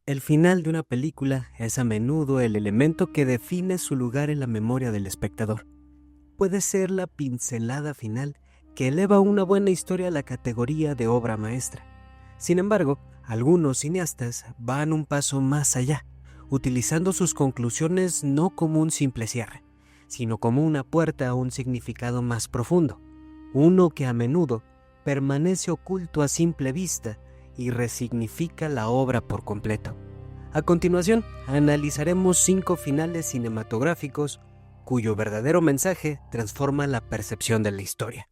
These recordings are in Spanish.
El final de una película es a menudo el elemento que define su lugar en la memoria del espectador. Puede ser la pincelada final que eleva una buena historia a la categoría de obra maestra. Sin embargo, algunos cineastas van un paso más allá, utilizando sus conclusiones no como un simple cierre, sino como una puerta a un significado más profundo, uno que a menudo permanece oculto a simple vista y resignifica la obra por completo. A continuación, analizaremos 5 finales cinematográficos cuyo verdadero mensaje transforma la percepción de la historia.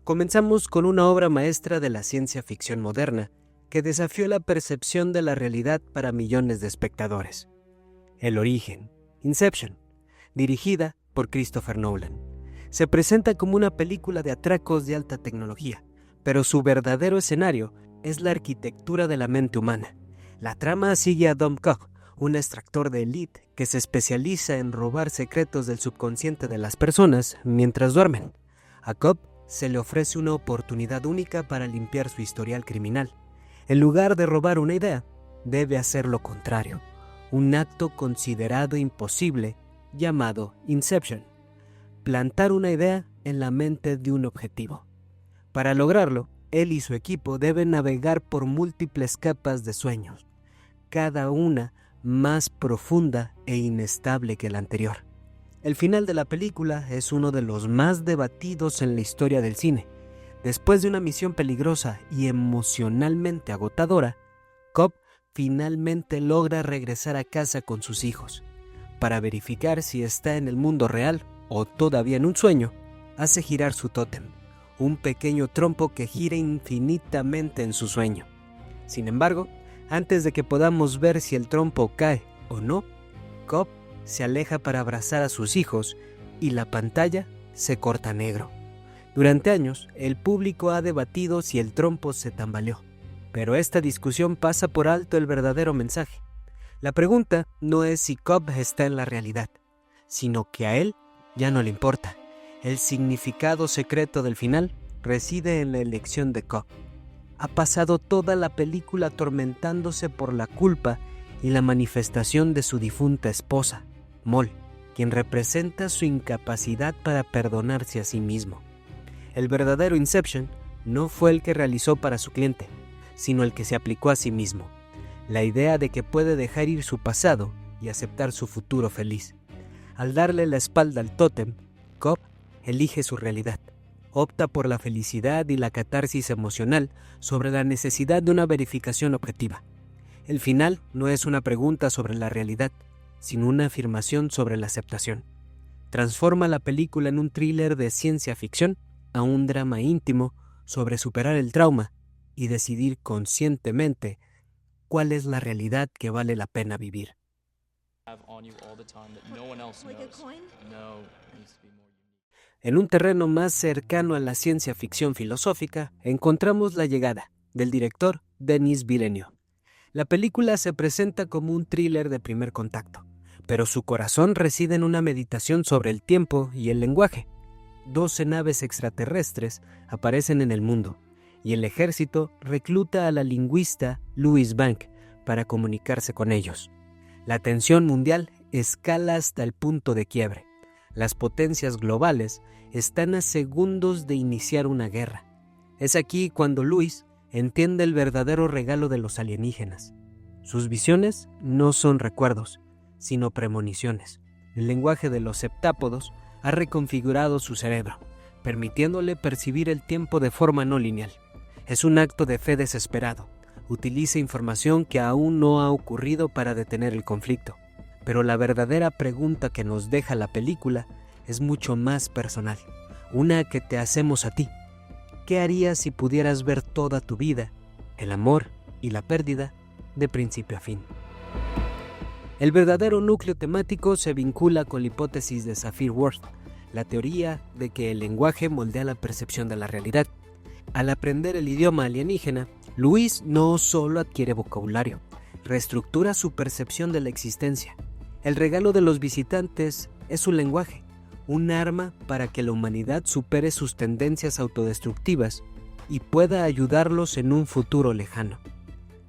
Comenzamos con una obra maestra de la ciencia ficción moderna que desafió la percepción de la realidad para millones de espectadores. El origen, Inception, dirigida por Christopher Nolan. Se presenta como una película de atracos de alta tecnología, pero su verdadero escenario es la arquitectura de la mente humana. La trama sigue a Dom Cobb, un extractor de élite que se especializa en robar secretos del subconsciente de las personas mientras duermen. A Cobb se le ofrece una oportunidad única para limpiar su historial criminal. En lugar de robar una idea, debe hacer lo contrario, un acto considerado imposible llamado Inception, plantar una idea en la mente de un objetivo. Para lograrlo, él y su equipo deben navegar por múltiples capas de sueños, cada una más profunda e inestable que la anterior. El final de la película es uno de los más debatidos en la historia del cine. Después de una misión peligrosa y emocionalmente agotadora, Cobb finalmente logra regresar a casa con sus hijos. Para verificar si está en el mundo real o todavía en un sueño, hace girar su tótem, un pequeño trompo que gira infinitamente en su sueño. Sin embargo, antes de que podamos ver si el trompo cae o no, Cobb se aleja para abrazar a sus hijos y la pantalla se corta negro. Durante años, el público ha debatido si el trompo se tambaleó, pero esta discusión pasa por alto el verdadero mensaje. La pregunta no es si Cobb está en la realidad, sino que a él ya no le importa. El significado secreto del final reside en la elección de Cobb. Ha pasado toda la película atormentándose por la culpa y la manifestación de su difunta esposa, Moll, quien representa su incapacidad para perdonarse a sí mismo. El verdadero Inception no fue el que realizó para su cliente, sino el que se aplicó a sí mismo. La idea de que puede dejar ir su pasado y aceptar su futuro feliz. Al darle la espalda al tótem, Cobb elige su realidad. Opta por la felicidad y la catarsis emocional sobre la necesidad de una verificación objetiva. El final no es una pregunta sobre la realidad, sino una afirmación sobre la aceptación. Transforma la película en un thriller de ciencia ficción a un drama íntimo sobre superar el trauma y decidir conscientemente cuál es la realidad que vale la pena vivir. En un terreno más cercano a la ciencia ficción filosófica, encontramos La llegada, del director Denis Villeneuve. La película se presenta como un thriller de primer contacto, pero su corazón reside en una meditación sobre el tiempo y el lenguaje. 12 naves extraterrestres aparecen en el mundo, y el ejército recluta a la lingüista Louise Bank para comunicarse con ellos. La tensión mundial escala hasta el punto de quiebre. Las potencias globales están a segundos de iniciar una guerra. Es aquí cuando Louise entiende el verdadero regalo de los alienígenas. Sus visiones no son recuerdos, sino premoniciones. El lenguaje de los septápodos ha reconfigurado su cerebro, permitiéndole percibir el tiempo de forma no lineal. Es un acto de fe desesperado. Utiliza información que aún no ha ocurrido para detener el conflicto. Pero la verdadera pregunta que nos deja la película es mucho más personal, una que te hacemos a ti. ¿Qué harías si pudieras ver toda tu vida, el amor y la pérdida, de principio a fin? El verdadero núcleo temático se vincula con la hipótesis de Sapir-Whorf, la teoría de que el lenguaje moldea la percepción de la realidad. Al aprender el idioma alienígena, Louise no solo adquiere vocabulario, reestructura su percepción de la existencia. El regalo de los visitantes es su lenguaje, un arma para que la humanidad supere sus tendencias autodestructivas y pueda ayudarlos en un futuro lejano.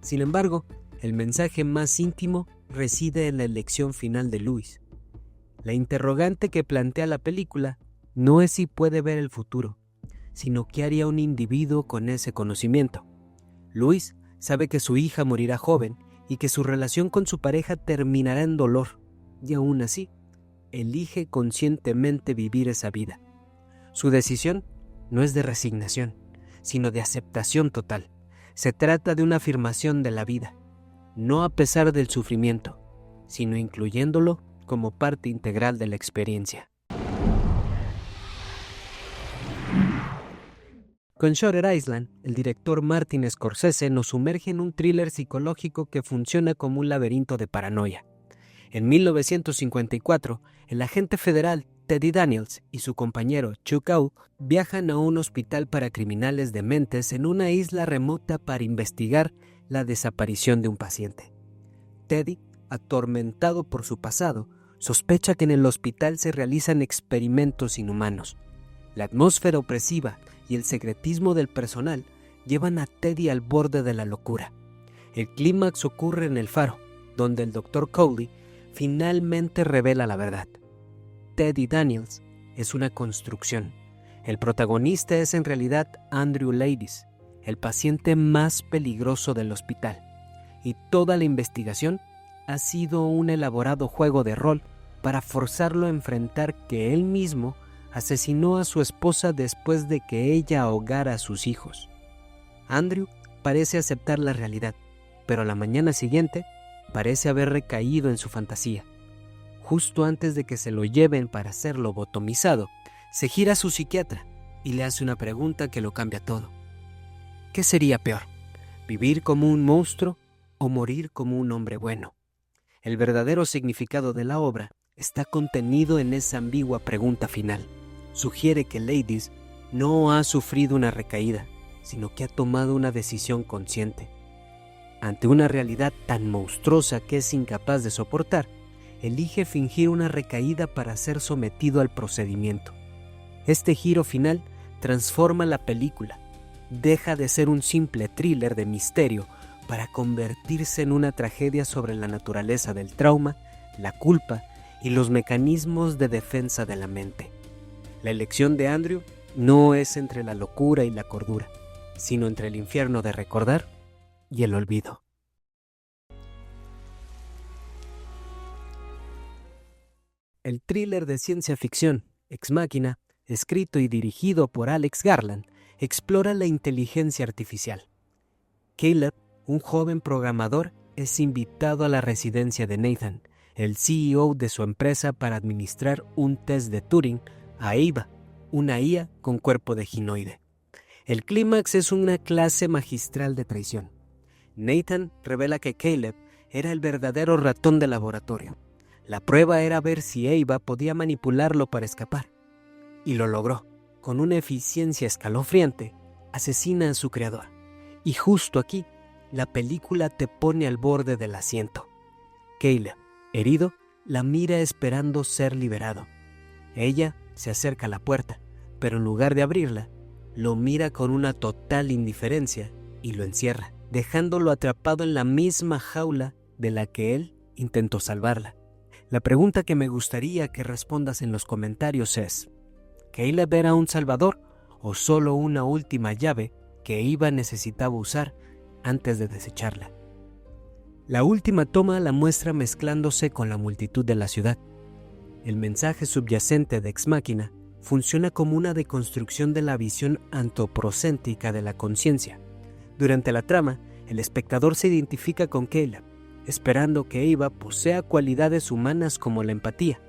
Sin embargo, El mensaje más íntimo reside en la elección final de Luis. La interrogante que plantea la película no es si puede ver el futuro, sino qué haría un individuo con ese conocimiento. Luis sabe que su hija morirá joven y que su relación con su pareja terminará en dolor, y aún así, elige conscientemente vivir esa vida. Su decisión no es de resignación, sino de aceptación total. Se trata de una afirmación de la vida, no a pesar del sufrimiento, sino incluyéndolo como parte integral de la experiencia. Con Shutter Island, el director Martin Scorsese nos sumerge en un thriller psicológico que funciona como un laberinto de paranoia. En 1954, el agente federal Teddy Daniels y su compañero Chuck Au viajan a un hospital para criminales dementes en una isla remota para investigar la desaparición de un paciente. Teddy, atormentado por su pasado, sospecha que en el hospital se realizan experimentos inhumanos. La atmósfera opresiva y el secretismo del personal llevan a Teddy al borde de la locura. El clímax ocurre en el faro, donde el Dr. Cowley finalmente revela la verdad. Teddy Daniels es una construcción. El protagonista es en realidad Andrew Ladies, el paciente más peligroso del hospital, y toda la investigación ha sido un elaborado juego de rol para forzarlo a enfrentar que él mismo asesinó a su esposa después de que ella ahogara a sus hijos. Andrew parece aceptar la realidad, pero a la mañana siguiente parece haber recaído en su fantasía. Justo antes de que se lo lleven para ser lobotomizado, se gira a su psiquiatra y le hace una pregunta que lo cambia todo. ¿Qué sería peor? ¿Vivir como un monstruo o morir como un hombre bueno? El verdadero significado de la obra está contenido en esa ambigua pregunta final. Sugiere que Ladies no ha sufrido una recaída, sino que ha tomado una decisión consciente. Ante una realidad tan monstruosa que es incapaz de soportar, elige fingir una recaída para ser sometido al procedimiento. Este giro final transforma la película. Deja de ser un simple thriller de misterio para convertirse en una tragedia sobre la naturaleza del trauma, la culpa y los mecanismos de defensa de la mente. La elección de Andrew no es entre la locura y la cordura, sino entre el infierno de recordar y el olvido. El thriller de ciencia ficción, Ex Machina, escrito y dirigido por Alex Garland, explora la inteligencia artificial. Caleb, un joven programador, es invitado a la residencia de Nathan, el CEO de su empresa, para administrar un test de Turing a Ava, una IA con cuerpo de ginoide. El clímax es una clase magistral de traición. Nathan revela que Caleb era el verdadero ratón de laboratorio. La prueba era ver si Ava podía manipularlo para escapar. Y lo logró. Con una eficiencia escalofriante, asesina a su creador. Y justo aquí, la película te pone al borde del asiento. Caleb, herido, la mira esperando ser liberado. Ella se acerca a la puerta, pero en lugar de abrirla, lo mira con una total indiferencia y lo encierra, dejándolo atrapado en la misma jaula de la que él intentó salvarla. La pregunta que me gustaría que respondas en los comentarios es: ¿Caleb era un salvador o solo una última llave que Ava necesitaba usar antes de desecharla? La última toma la muestra mezclándose con la multitud de la ciudad. El mensaje subyacente de Ex Machina funciona como una deconstrucción de la visión antropocéntrica de la conciencia. Durante la trama, el espectador se identifica con Caleb, esperando que Ava posea cualidades humanas como la empatía.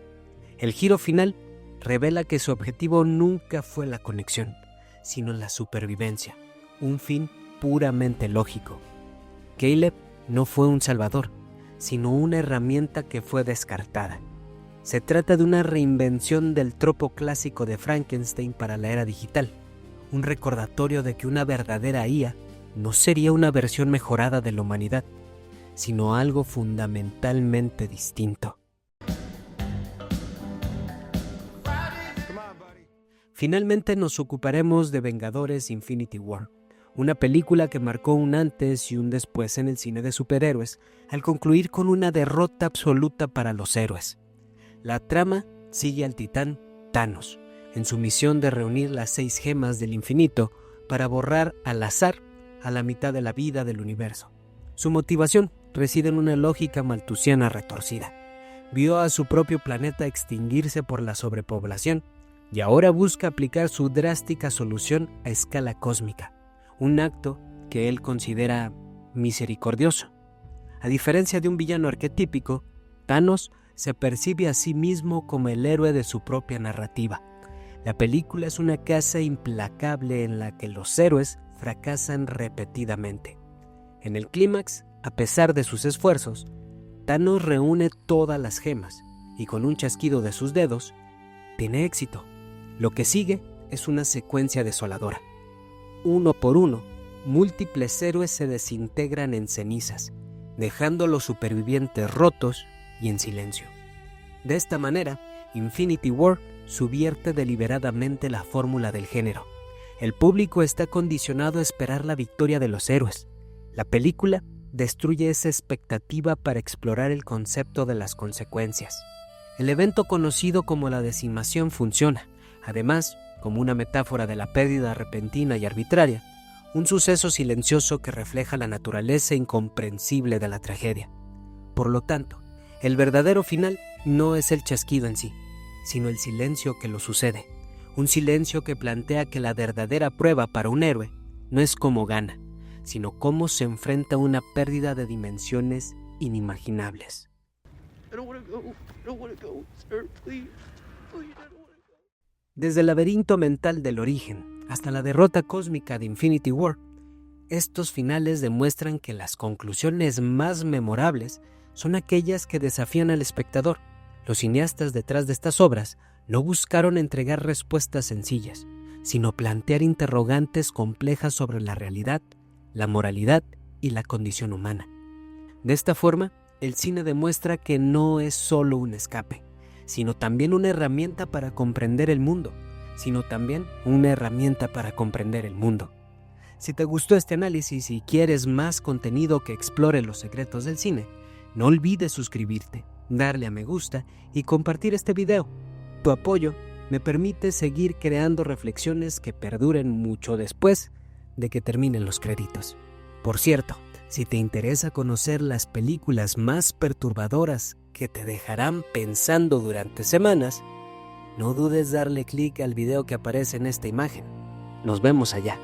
El giro final revela que su objetivo nunca fue la conexión, sino la supervivencia, un fin puramente lógico. Caleb no fue un salvador, sino una herramienta que fue descartada. Se trata de una reinvención del tropo clásico de Frankenstein para la era digital, un recordatorio de que una verdadera IA no sería una versión mejorada de la humanidad, sino algo fundamentalmente distinto. Finalmente nos ocuparemos de Vengadores Infinity War, una película que marcó un antes y un después en el cine de superhéroes, al concluir con una derrota absoluta para los héroes. La trama sigue al titán Thanos, en su misión de reunir las 6 gemas del infinito para borrar al azar a la mitad de la vida del universo. Su motivación reside en una lógica malthusiana retorcida. Vio a su propio planeta extinguirse por la sobrepoblación y ahora busca aplicar su drástica solución a escala cósmica, un acto que él considera misericordioso. A diferencia de un villano arquetípico, Thanos se percibe a sí mismo como el héroe de su propia narrativa. La película es una caza implacable en la que los héroes fracasan repetidamente. En el clímax, a pesar de sus esfuerzos, Thanos reúne todas las gemas y con un chasquido de sus dedos, tiene éxito. Lo que sigue es una secuencia desoladora. Uno por uno, múltiples héroes se desintegran en cenizas, dejando a los supervivientes rotos y en silencio. De esta manera, Infinity War subvierte deliberadamente la fórmula del género. El público está condicionado a esperar la victoria de los héroes. La película destruye esa expectativa para explorar el concepto de las consecuencias. El evento conocido como la decimación funciona, además, como una metáfora de la pérdida repentina y arbitraria, un suceso silencioso que refleja la naturaleza incomprensible de la tragedia. Por lo tanto, el verdadero final no es el chasquido en sí, sino el silencio que lo sucede, un silencio que plantea que la verdadera prueba para un héroe no es cómo gana, sino cómo se enfrenta a una pérdida de dimensiones inimaginables. Desde el laberinto mental del origen hasta la derrota cósmica de Infinity War, estos finales demuestran que las conclusiones más memorables son aquellas que desafían al espectador. Los cineastas detrás de estas obras no buscaron entregar respuestas sencillas, sino plantear interrogantes complejas sobre la realidad, la moralidad y la condición humana. De esta forma, el cine demuestra que no es solo un escape, sino también una herramienta para comprender el mundo, Si te gustó este análisis y quieres más contenido que explore los secretos del cine, no olvides suscribirte, darle a me gusta y compartir este video. Tu apoyo me permite seguir creando reflexiones que perduren mucho después de que terminen los créditos. Por cierto, si te interesa conocer las películas más perturbadoras que te dejarán pensando durante semanas, no dudes darle clic al video que aparece en esta imagen. Nos vemos allá.